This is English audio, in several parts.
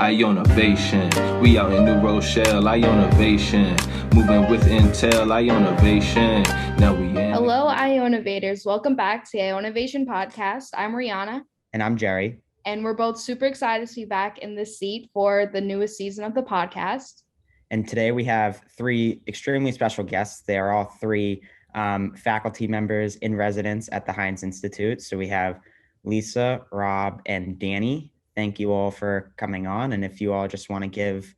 Ionavation. We out in New Rochelle, Ionavation. Moving with Intel, Ionavation. Now we in. Hello, Ionavators. Welcome back to the Ionavation Podcast. I'm Riana. And I'm Gerry. And we're both super excited to be back in this seat for the newest season of the podcast. And today we have three extremely special guests. They are all three faculty members in residence at the Hynes Institute. So we have Lisa, Rob, and Danny. Thank you all for coming on. And if you all just want to give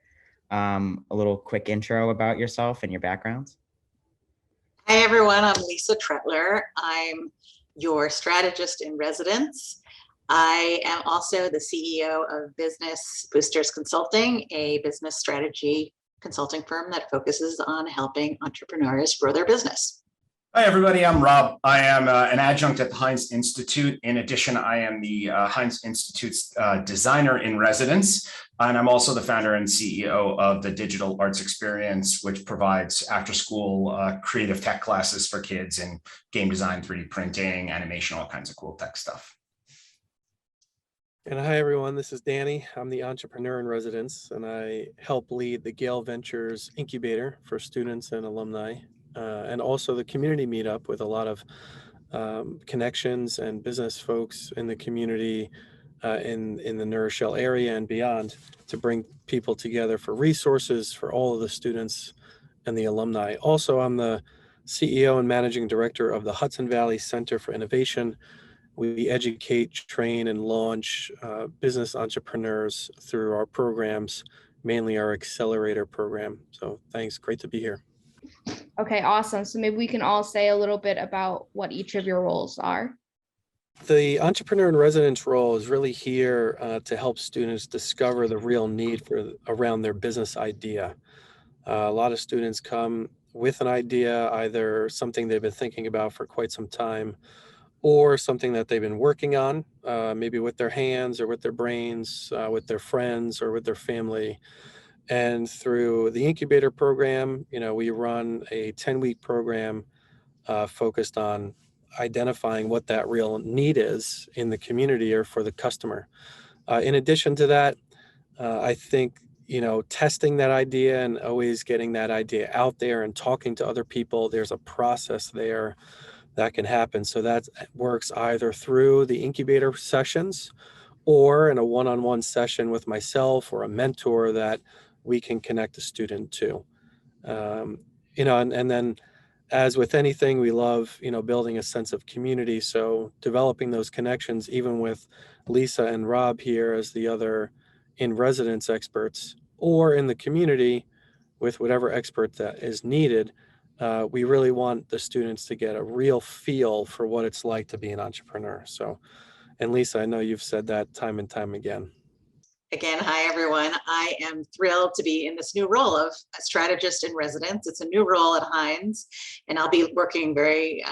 a little quick intro about yourself and your backgrounds. Hi, everyone. I'm Lisa Tretler. I'm your strategist in residence. I am also the CEO of Business Boosters Consulting, a business strategy consulting firm that focuses on helping entrepreneurs grow their business. Hi, everybody. I'm Rob. I am an adjunct at the Hynes Institute. In addition, I am the Hynes Institute's designer in residence, and I'm also the founder and CEO of the Digital Arts Experience, which provides after-school creative tech classes for kids in game design, 3D printing, animation, all kinds of cool tech stuff. And hi, everyone. This is Danny. I'm the entrepreneur in residence, and I help lead the Gale Ventures incubator for students and alumni. And also the community meetup with a lot of connections and business folks in the community in the New Rochelle area and beyond to bring people together for resources for all of the students and the alumni. Also, I'm the CEO and managing director of the Hudson Valley Center for Innovation. We educate, train, and launch business entrepreneurs through our programs, mainly our accelerator program. So thanks. Great to be here. Okay, awesome. So maybe we can all say a little bit about what each of your roles are. The entrepreneur in residence role is really here to help students discover the real need around their business idea. A lot of students come with an idea, either something they've been thinking about for quite some time, or something that they've been working on, maybe with their hands or with their brains, with their friends or with their family. And through the incubator program, we run a 10-week program focused on identifying what that real need is in the community or for the customer. In addition to that, I think, testing that idea and always getting that idea out there and talking to other people, there's a process there that can happen. So that works either through the incubator sessions or in a one-on-one session with myself or a mentor that we can connect the student to. And then as with anything, we love, building a sense of community. So developing those connections, even with Lisa and Rob here as the other in-residence experts, or in the community with whatever expert that is needed, we really want the students to get a real feel for what it's like to be an entrepreneur. So, and Lisa, I know you've said that time and time again. Again, hi, everyone. I am thrilled to be in this new role of a strategist in residence. It's a new role at Hynes, and I'll be working very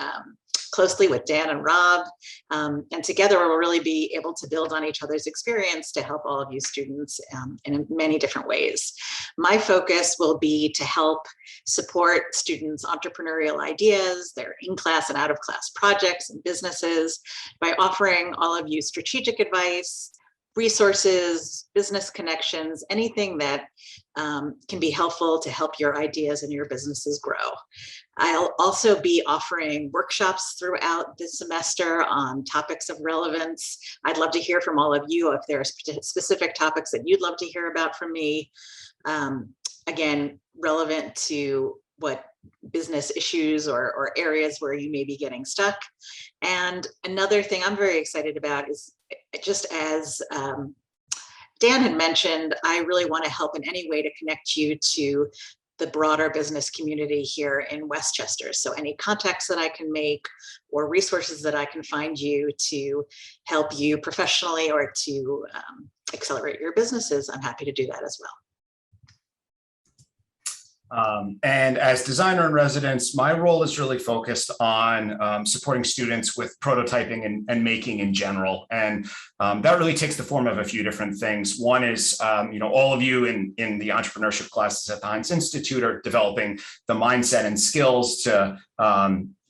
closely with Dan and Rob. And together we'll really be able to build on each other's experience to help all of you students in many different ways. My focus will be to help support students' entrepreneurial ideas, their in-class and out-of-class projects and businesses by offering all of you strategic advice, resources, business connections, anything that can be helpful to help your ideas and your businesses grow. I'll also be offering workshops throughout this semester on topics of relevance. I'd love to hear from all of you if there are specific topics that you'd love to hear about from me. Again, relevant to what business issues or areas where you may be getting stuck. And another thing I'm very excited about is, just as Dan had mentioned, I really want to help in any way to connect you to the broader business community here in Westchester. So any contacts that I can make or resources that I can find you to help you professionally or to accelerate your businesses, I'm happy to do that as well. And as designer in residence, my role is really focused on supporting students with prototyping and making in general. And that really takes the form of a few different things. One is, all of you in the entrepreneurship classes at the Hynes Institute are developing the mindset and skills to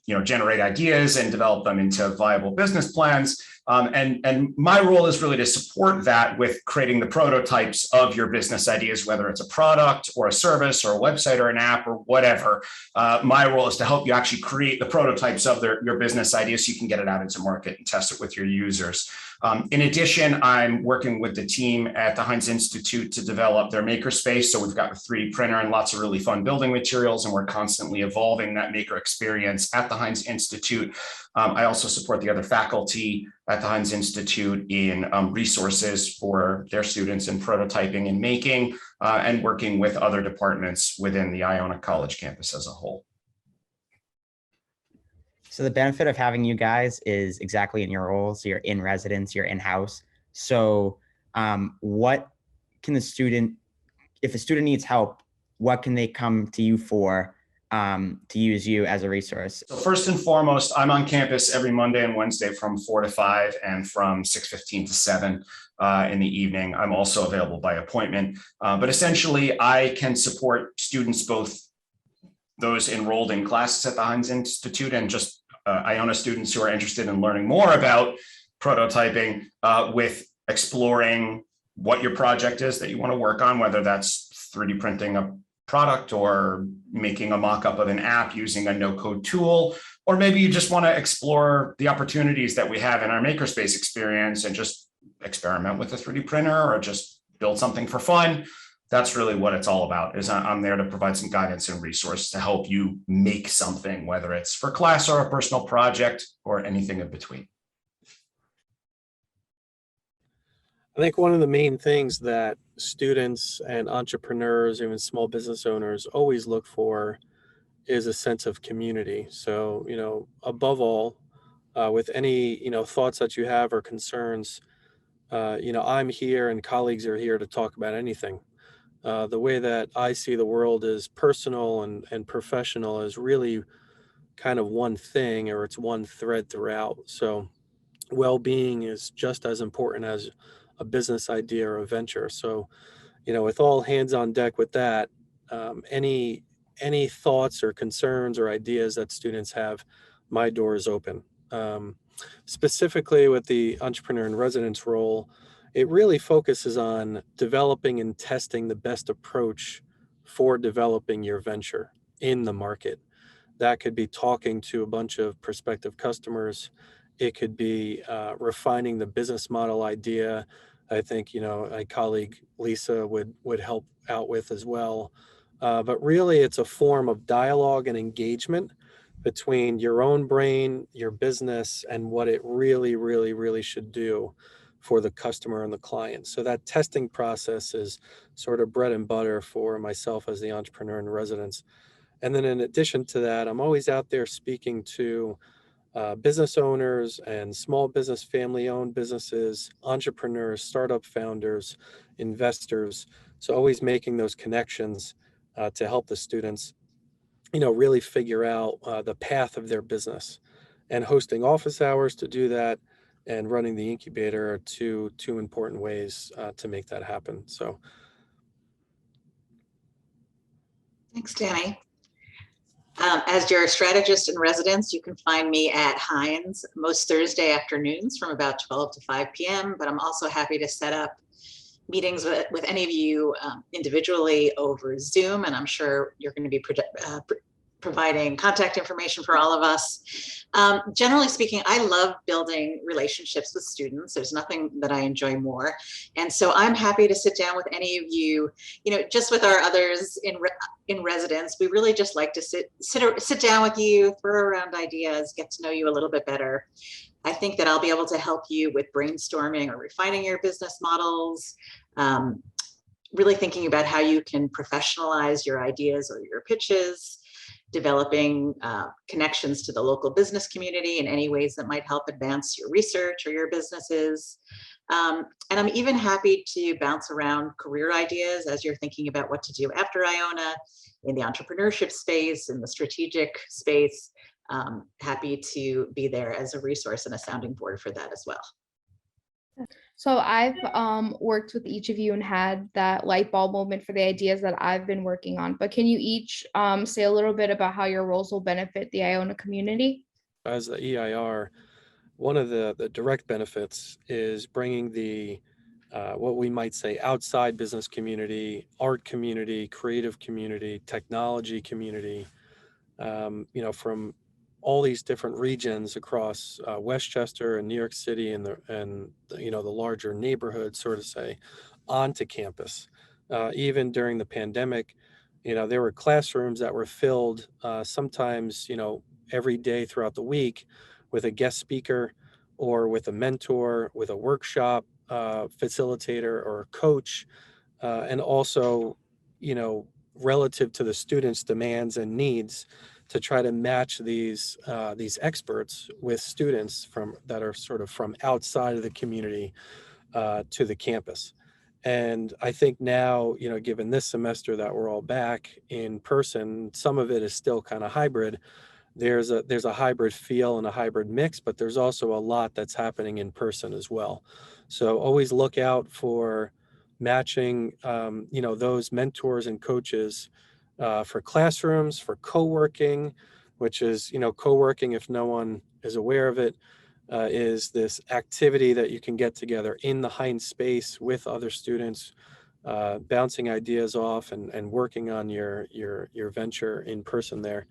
generate ideas and develop them into viable business plans. And my role is really to support that with creating the prototypes of your business ideas, whether it's a product or a service or a website or an app or whatever. My role is to help you actually create the prototypes of your business ideas so you can get it out into market and test it with your users. In addition, I'm working with the team at the Hynes Institute to develop their makerspace. So we've got a 3D printer and lots of really fun building materials, and we're constantly evolving that maker experience at the Hynes Institute. I also support the other faculty at the Hynes Institute in resources for their students in prototyping and making, and working with other departments within the Iona College campus as a whole. So the benefit of having you guys is exactly in your roles. You're in residence, you're in-house. So what can the student, if a student needs help, what can they come to you for to use you as a resource? So first and foremost, I'm on campus every Monday and Wednesday from 4 to 5 and from 6:15 to 7 in the evening. I'm also available by appointment, but essentially I can support students, both those enrolled in classes at the Hynes Institute and just Iona students who are interested in learning more about prototyping, with exploring what your project is that you want to work on, whether that's 3D printing a product or making a mock-up of an app using a no-code tool, or maybe you just want to explore the opportunities that we have in our makerspace experience and just experiment with a 3D printer or just build something for fun. That's really what it's all about. Is I'm there to provide some guidance and resources to help you make something, whether it's for class or a personal project or anything in between. I think one of the main things that students and entrepreneurs, even small business owners, always look for is a sense of community. So, above all, with any, thoughts that you have or concerns, I'm here and colleagues are here to talk about anything. The way that I see the world is personal and professional is really kind of one thing, or it's one thread throughout. So well-being is just as important as a business idea or a venture. So, with all hands on deck with that, any thoughts or concerns or ideas that students have, my door is open. Specifically with the entrepreneur in residence role, it really focuses on developing and testing the best approach for developing your venture in the market. That could be talking to a bunch of prospective customers. It could be refining the business model idea. I think, my colleague Lisa would help out with as well. But really, it's a form of dialogue and engagement between your own brain, your business, and what it really, really, really should do for the customer and the client. So that testing process is sort of bread and butter for myself as the entrepreneur in residence. And then in addition to that, I'm always out there speaking to business owners and small business, family-owned businesses, entrepreneurs, startup founders, investors. So always making those connections to help the students, really figure out the path of their business. And hosting office hours to do that and running the incubator are two important ways to make that happen. So. Thanks, Danny. As your strategist in residence, you can find me at Hynes most Thursday afternoons from about 12 to 5 p.m. But I'm also happy to set up meetings with any of you individually over Zoom. And I'm sure you're going to be providing contact information for all of us. Generally speaking, I love building relationships with students. There's nothing that I enjoy more. And so I'm happy to sit down with any of you, just with our others in residence. We really just like to sit down with you, throw around ideas, get to know you a little bit better. I think that I'll be able to help you with brainstorming or refining your business models, really thinking about how you can professionalize your ideas or your pitches, developing connections to the local business community in any ways that might help advance your research or your businesses. And I'm even happy to bounce around career ideas as you're thinking about what to do after Iona in the entrepreneurship space, in the strategic space. Happy to be there as a resource and a sounding board for that as well. So I've worked with each of you and had that light bulb moment for the ideas that I've been working on. But can you each say a little bit about how your roles will benefit the Iona community? As the EIR, one of the direct benefits is bringing the what we might say outside business community, art community, creative community, technology community, from all these different regions across Westchester and New York City and the larger neighborhood, sort of say, onto campus. Even during the pandemic, there were classrooms that were filled sometimes, every day throughout the week with a guest speaker or with a mentor, with a workshop facilitator or a coach, and also, relative to the students' demands and needs, to try to match these experts with students that are sort of from outside of the community to the campus. And I think now, given this semester that we're all back in person, some of it is still kind of hybrid. There's a hybrid feel and a hybrid mix, but there's also a lot that's happening in person as well. So always look out for matching, those mentors and coaches for classrooms, for co-working, which is, co-working, if no one is aware of it, is this activity that you can get together in the Hynes space with other students, bouncing ideas off and working on your venture in person there,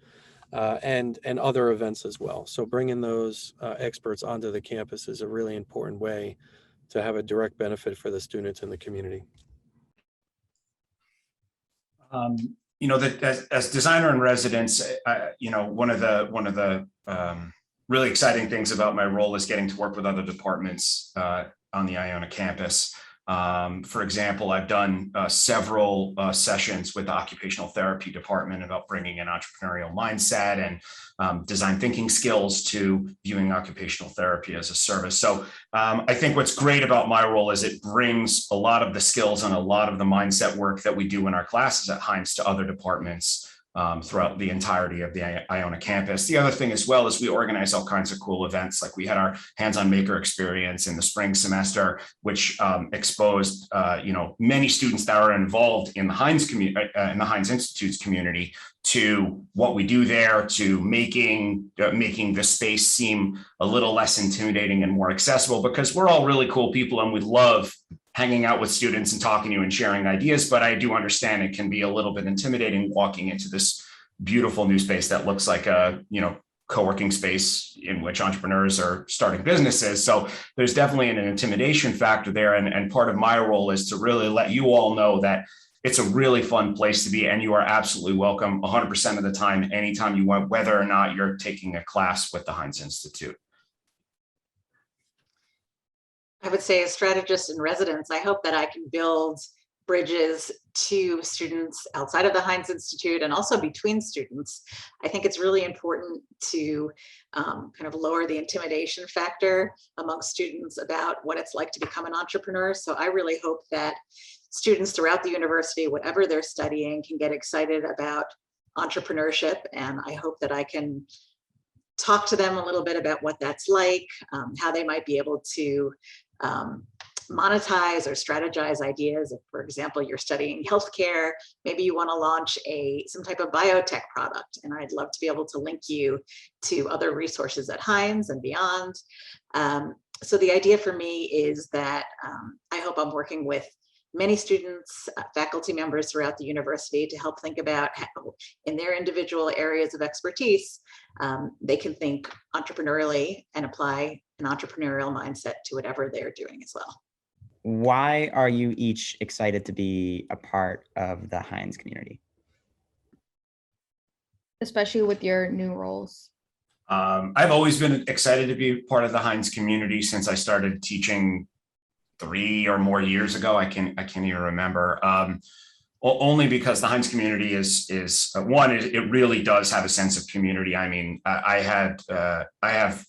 and other events as well. So bringing those experts onto the campus is a really important way to have a direct benefit for the students in the community. That as designer in residence, one of the really exciting things about my role is getting to work with other departments on the Iona campus. For example, I've done several sessions with the occupational therapy department about bringing an entrepreneurial mindset and design thinking skills to viewing occupational therapy as a service. So I think what's great about my role is it brings a lot of the skills and a lot of the mindset work that we do in our classes at Hynes to other departments throughout the entirety of the Iona campus. The other thing as well is we organize all kinds of cool events. Like we had our hands-on maker experience in the spring semester, which exposed many students that are involved in the Hynes community, in the Hynes Institute's community, to what we do there, to making the space seem a little less intimidating and more accessible, because we're all really cool people and we love hanging out with students and talking to you and sharing ideas. But I do understand it can be a little bit intimidating walking into this beautiful new space that looks like a, co-working space in which entrepreneurs are starting businesses. So there's definitely an intimidation factor there. And part of my role is to really let you all know that it's a really fun place to be, and you are absolutely welcome 100% of the time, anytime you want, whether or not you're taking a class with the Hynes Institute. I would say, as strategist in residence, I hope that I can build bridges to students outside of the Hynes Institute and also between students. I think it's really important to kind of lower the intimidation factor among students about what it's like to become an entrepreneur. So I really hope that students throughout the university, whatever they're studying, can get excited about entrepreneurship. And I hope that I can talk to them a little bit about what that's like, how they might be able to monetize or strategize ideas. If, for example, you're studying healthcare, maybe you want to launch some type of biotech product, and I'd love to be able to link you to other resources at Hynes and beyond. So the idea for me is that I hope I'm working with many students, faculty members throughout the university to help think about how, in their individual areas of expertise, they can think entrepreneurially and apply an entrepreneurial mindset to whatever they're doing as well. Why are you each excited to be a part of the Hynes community? Especially with your new roles. I've always been excited to be part of the Hynes community since I started teaching 3 or more years ago. I can't even remember. Only because the Hynes community is one, it really does have a sense of community. I mean, I have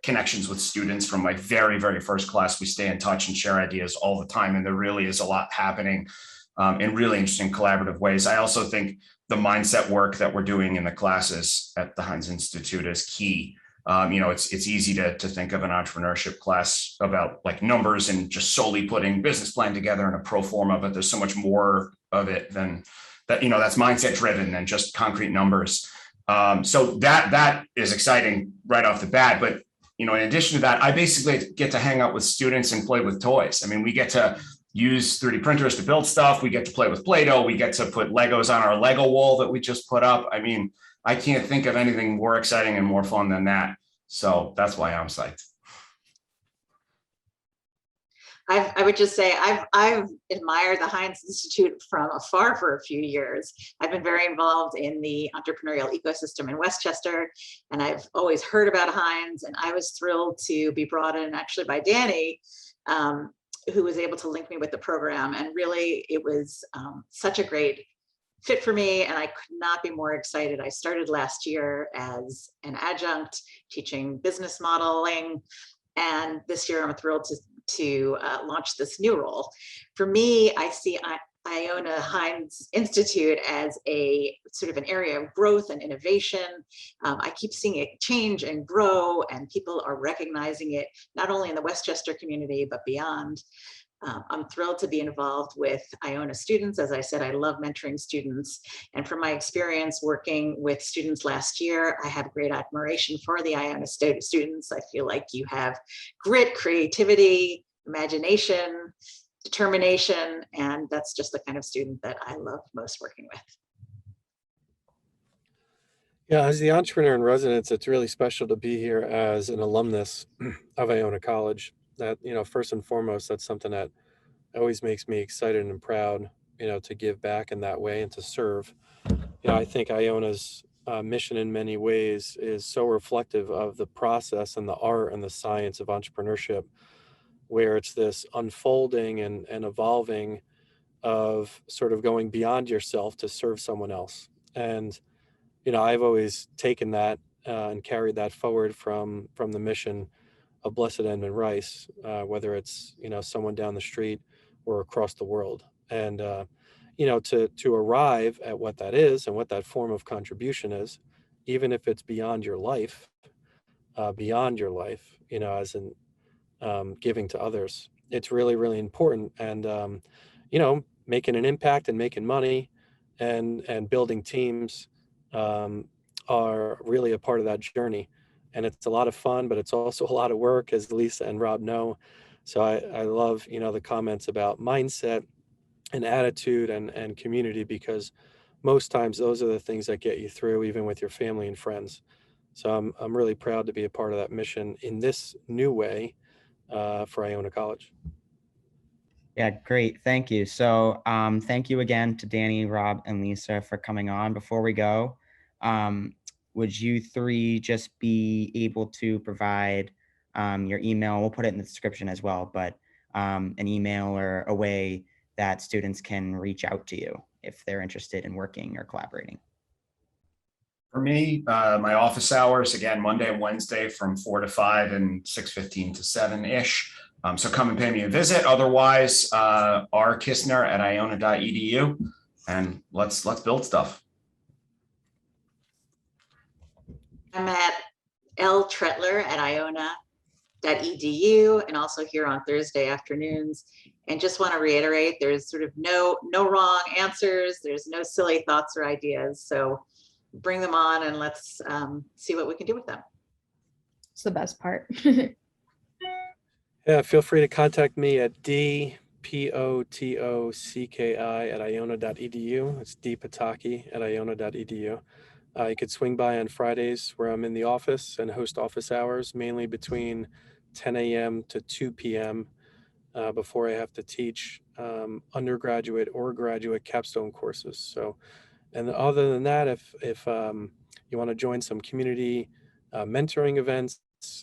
connections with students from my very, very first class. We stay in touch and share ideas all the time, and there really is a lot happening in really interesting collaborative ways. I also think the mindset work that we're doing in the classes at the Hynes Institute is key. It's easy to think of an entrepreneurship class about like numbers and just solely putting business plan together in a pro forma, but there's so much more of it than that, that's mindset driven than just concrete numbers. So that is exciting right off the bat. But, in addition to that, I basically get to hang out with students and play with toys. I mean, we get to use 3D printers to build stuff. We get to play with Play-Doh. We get to put Legos on our Lego wall that we just put up. I mean, I can't think of anything more exciting and more fun than that. So that's why I'm psyched. I would just say I've admired the Hynes Institute from afar for a few years. I've been very involved in the entrepreneurial ecosystem in Westchester, and I've always heard about Hynes, and I was thrilled to be brought in actually by Danny, who was able to link me with the program. And really, it was such a great fit for me, and I could not be more excited. I started last year as an adjunct teaching business modeling, and this year I'm thrilled to launch this new role. For me, I see Iona Hynes Institute as a sort of an area of growth and innovation. I keep seeing it change and grow, and people are recognizing it not only in the Westchester community, but beyond. I'm thrilled to be involved with Iona students. As I said, I love mentoring students. And from my experience working with students last year, I have great admiration for the Iona students. I feel like you have grit, creativity, imagination, determination, and that's just the kind of student that I love most working with. Yeah, as the entrepreneur in residence, it's really special to be here as an alumnus of Iona College. That, first and foremost, that's something that always makes me excited and proud, to give back in that way and to serve. I think Iona's mission in many ways is so reflective of the process and the art and the science of entrepreneurship, where it's this unfolding and evolving of sort of going beyond yourself to serve someone else. And, I've always taken that and carried that forward from the mission of Blessed Edmund Rice, whether it's, someone down the street or across the world. And, to arrive at what that is and what that form of contribution is, even if it's beyond your life, as in giving to others, it's really, really important. And, making an impact and making money and building teams are really a part of that journey. And it's a lot of fun, but it's also a lot of work, as Lisa and Rob know. So I love, the comments about mindset and attitude and community, because most times those are the things that get you through, even with your family and friends. So I'm really proud to be a part of that mission in this new way for Iona College. Yeah, great. Thank you. So thank you again to Danny, Rob, and Lisa for coming on. Before we go, would you three just be able to provide your email? We'll put it in the description as well, but an email or a way that students can reach out to you if they're interested in working or collaborating. For me, my office hours, again, Monday and Wednesday from 4 to 5 and 6:15 to 7-ish. So come and pay me a visit. Otherwise, rkissner@iona.edu, and let's build stuff. I'm at ltretler@iona.edu, and also here on Thursday afternoons. And just want to reiterate, there's sort of no wrong answers. There's no silly thoughts or ideas. So bring them on and let's see what we can do with them. It's the best part. Yeah, feel free to contact me at dpotocki@iona.edu. It's dpotocki@iona.edu. You could swing by on Fridays where I'm in the office and host office hours, mainly between 10 a.m. to 2 p.m. Before I have to teach undergraduate or graduate capstone courses. So, and other than that, if you want to join some community mentoring events,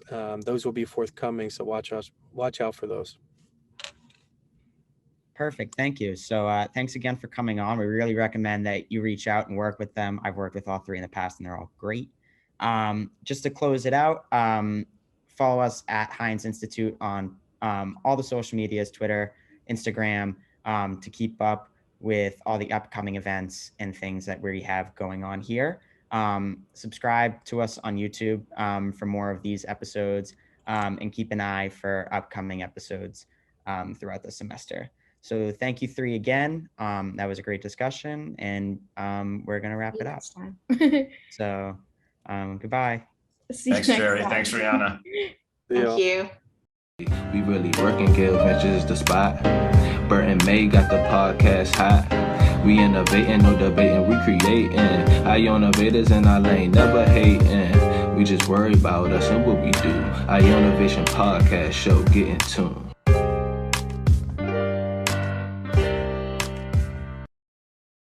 those will be forthcoming. So watch out for those. Perfect. Thank you. So thanks again for coming on. We really recommend that you reach out and work with them. I've worked with all three in the past and they're all great. Just to close it out, follow us at Hynes Institute on all the social medias, Twitter, Instagram, to keep up with all the upcoming events and things that we have going on here. Subscribe to us on YouTube for more of these episodes, and keep an eye for upcoming episodes throughout the semester. So thank you three again. That was a great discussion, and we're going to wrap it up. So goodbye. See you Thanks, next Gerry. time. Thanks, Riana. Thank you. We really working. Gale Ventures is the spot. Bert and May got the podcast hot. We innovating, no debating, we creating. Ionavators in our lane, never hating. We just worry about us and what we do. Ionavation Podcast show, get in tune.